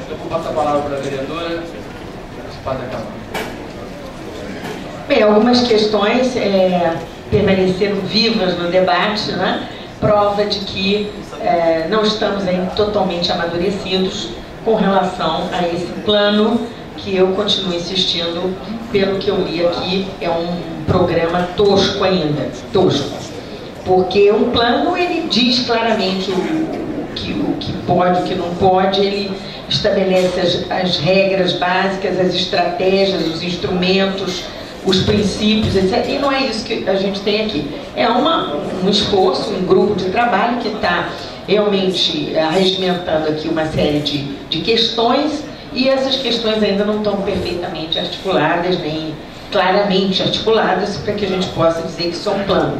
Eu vou passar a palavra para a vereadora Espada Camargo. Bem, algumas questões permaneceram vivas no debate, né? Prova de que não estamos ainda totalmente amadurecidos com relação a esse plano, que eu continuo insistindo, pelo que eu li aqui, é um programa tosco ainda, tosco. Porque um plano, ele diz claramente o que pode, o que não pode, ele estabelece as regras básicas, as estratégias, os instrumentos, os princípios, etc. E não é isso que a gente tem aqui. É um esforço, um grupo de trabalho que está realmente arregimentando aqui uma série de questões, e essas questões ainda não estão perfeitamente articuladas, nem claramente articuladas, para que a gente possa dizer que isso é um plano.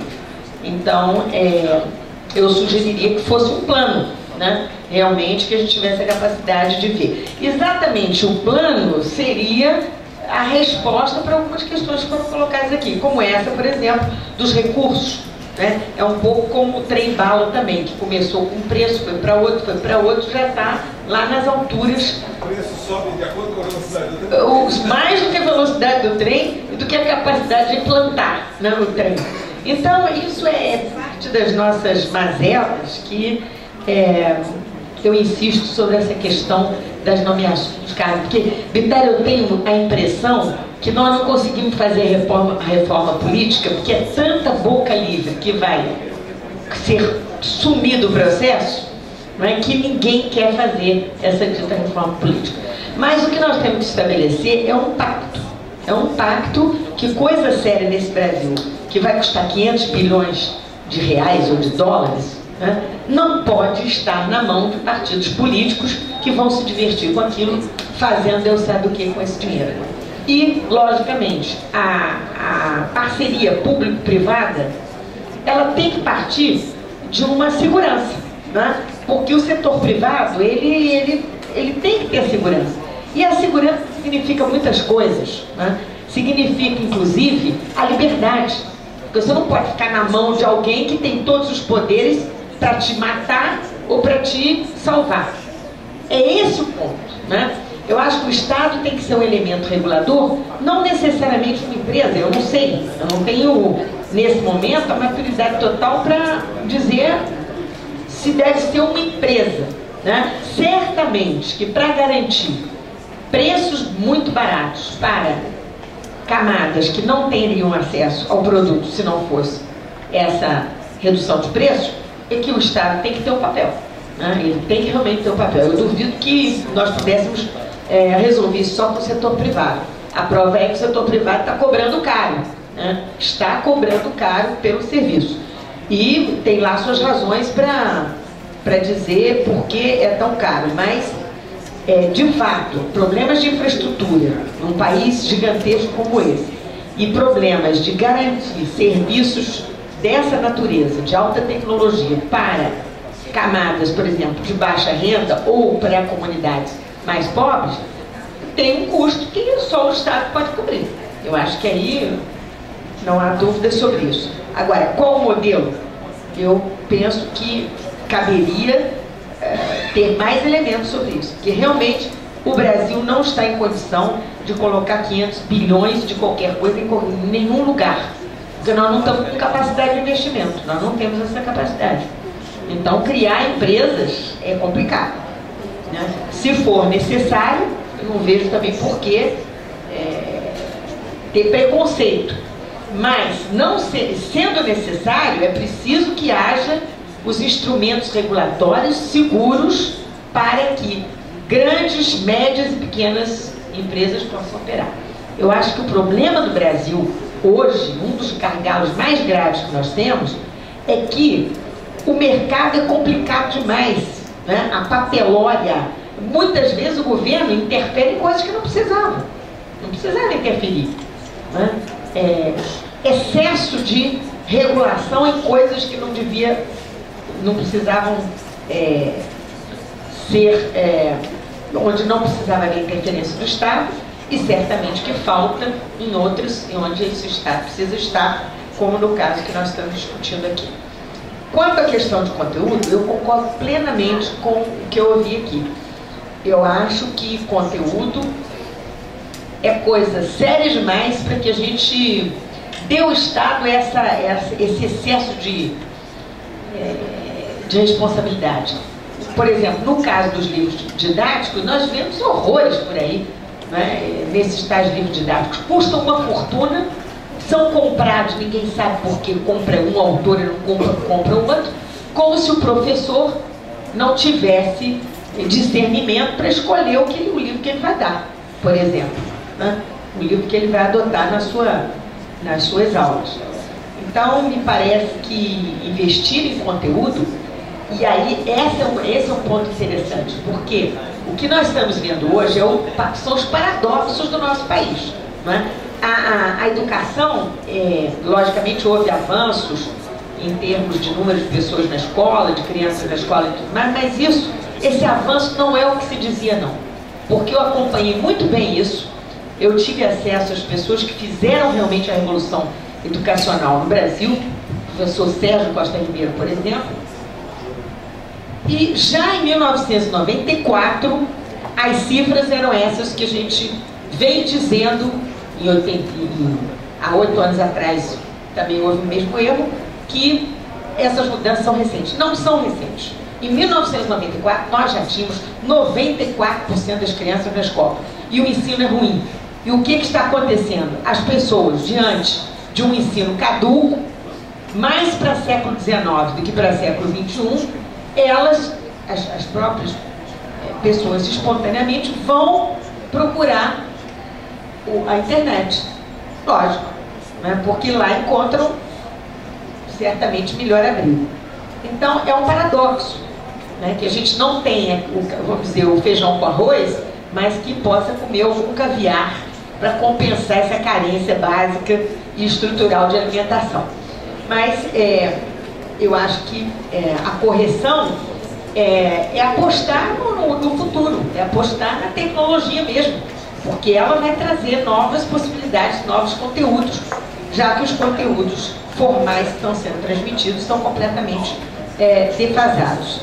Então, eu sugeriria que fosse um plano, né? Realmente que a gente tivesse a capacidade de ver. Exatamente, o plano seria a resposta para algumas questões que foram colocadas aqui, como essa, por exemplo, dos recursos, né? É um pouco como o trem-bala também, que começou com um preço, foi para outro, já está lá nas alturas. O preço sobe de acordo com a velocidade do trem? Mais do que a velocidade do trem e do que a capacidade de implantar, né, no trem. Então, isso é parte das nossas mazelas, que eu insisto sobre essa questão das nomeações dos cargos, porque, Vitória, eu tenho a impressão que nós não conseguimos fazer a reforma política, porque é tanta boca livre que vai ser sumido o processo, não é, que ninguém quer fazer essa dita reforma política. Mas o que nós temos que estabelecer é um pacto. É um pacto que, coisa séria nesse Brasil, que vai custar 500 bilhões de reais ou de dólares, né, não pode estar na mão de partidos políticos que vão se divertir com aquilo, fazendo Deus sabe o que com esse dinheiro. E, logicamente, a parceria público-privada, ela tem que partir de uma segurança, né? Porque o setor privado, ele tem que ter segurança. E a segurança significa muitas coisas, né? Significa, inclusive, a liberdade. Porque você não pode ficar na mão de alguém que tem todos os poderes para te matar ou para te salvar. É esse o ponto, né? Eu acho que o Estado tem que ser um elemento regulador, não necessariamente uma empresa, eu não sei, eu não tenho, nesse momento, a maturidade total para dizer se deve ser uma empresa, né? Certamente que, para garantir preços muito baratos para camadas que não teriam acesso ao produto se não fosse essa redução de preço, é que o Estado tem que ter um papel, né? Ele tem que realmente ter um papel. Eu duvido que nós pudéssemos resolver isso só com o setor privado. A prova é que o setor privado está cobrando caro, né? Está cobrando caro pelo serviço. E tem lá suas razões para dizer por que é tão caro. Mas, de fato, problemas de infraestrutura num país gigantesco como esse e problemas de garantir serviços dessa natureza, de alta tecnologia, para camadas, por exemplo, de baixa renda ou para comunidades mais pobres, tem um custo que só o Estado pode cobrir. Eu acho que aí não há dúvida sobre isso. Agora, qual o modelo? Eu penso que caberia ter mais elementos sobre isso, porque realmente o Brasil não está em condição de colocar 500 bilhões de qualquer coisa em nenhum lugar, porque nós não estamos com capacidade de investimento, nós não temos essa capacidade. Então, criar empresas é complicado, né? Se for necessário, eu não vejo também por que ter preconceito. Mas, não sendo necessário, é preciso que haja os instrumentos regulatórios seguros para que grandes, médias e pequenas empresas possam operar. Eu acho que o problema do Brasil hoje, um dos gargalos mais graves que nós temos, é que o mercado é complicado demais, né? A papelória, muitas vezes o governo interfere em coisas que não precisava interferir, né? Excesso de regulação em coisas que não precisavam onde não precisava haver interferência do Estado, e certamente que falta em outros onde esse Estado precisa estar, como no caso que nós estamos discutindo aqui. Quanto à questão de conteúdo, eu concordo plenamente com o que eu ouvi aqui. Eu acho que conteúdo é coisa séria demais para que a gente dê ao Estado esse excesso de responsabilidade. Por exemplo, no caso dos livros didáticos, nós vemos horrores por aí, né? Nesses tais livros didáticos. Custam uma fortuna, são comprados, ninguém sabe por que compra um autor e não compra o outro, como se o professor não tivesse discernimento para escolher o livro que ele vai dar, por exemplo, né? O livro que ele vai adotar nas suas aulas. Então, me parece que investir em conteúdo, e aí esse é um ponto interessante, porque o que nós estamos vendo hoje são os paradoxos do nosso país, né? A educação, logicamente houve avanços em termos de número de pessoas na escola, de crianças na escola e tudo mais, mas esse avanço não é o que se dizia, não. Porque eu acompanhei muito bem isso, eu tive acesso às pessoas que fizeram realmente a revolução educacional no Brasil, o professor Sérgio Costa Ribeiro, por exemplo, e já em 1994, as cifras eram essas que a gente vem dizendo, há 8 anos atrás também houve o mesmo erro, que essas mudanças são recentes. Não são recentes. Em 1994, nós já tínhamos 94% das crianças na escola. E o ensino é ruim. E o que está acontecendo? As pessoas, diante de um ensino caduco, mais para século XIX do que para século XXI, elas, as próprias pessoas espontaneamente, vão procurar a internet. Lógico, né? Porque lá encontram certamente melhor abrigo. Então, é um paradoxo, né? Que a gente não tenha, vamos dizer, o feijão com arroz, mas que possa comer algum caviar para compensar essa carência básica e estrutural de alimentação. Mas eu acho que a correção é apostar no futuro, é apostar na tecnologia mesmo, porque ela vai trazer novas possibilidades, novos conteúdos, já que os conteúdos formais que estão sendo transmitidos são completamente defasados.